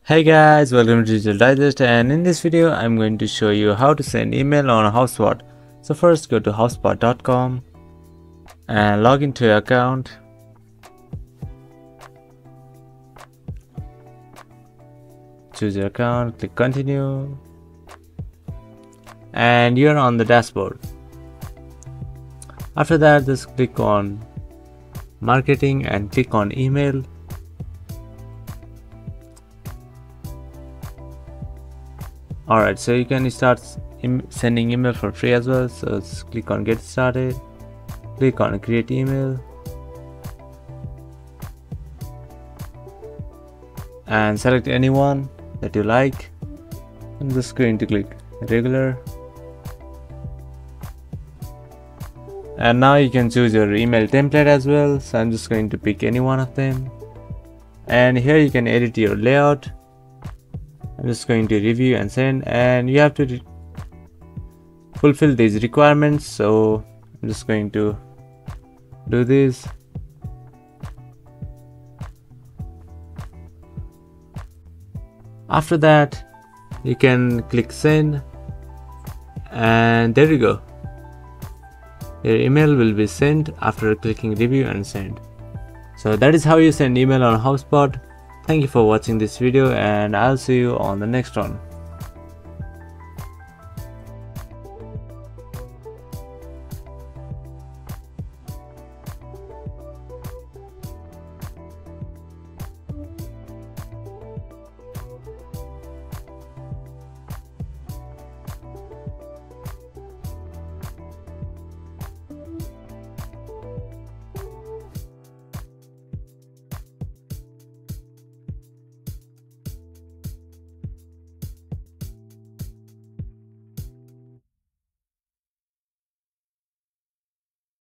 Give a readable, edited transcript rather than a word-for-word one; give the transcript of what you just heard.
Hey guys, welcome to Digital Digest, and in this video I'm going to show you how to send email on HubSpot. So first go to hubspot.com and log into your account. Choose your account, click continue, and you're on the dashboard. After that, just click on marketing and click on email. Alright, so you can start sending email for free as well. So just click on get started, click on create email, and select anyone that you like. I'm just going to click regular, and now you can choose your email template as well. So I'm just going to pick any one of them, and here you can edit your layout. I'm just going to review and send, and you have to fulfill these requirements. So I'm just going to do this. After that, you can click send, and there you go. Your email will be sent after clicking review and send. So that is how you send email on HubSpot. Thank you for watching this video, and I'll see you on the next one.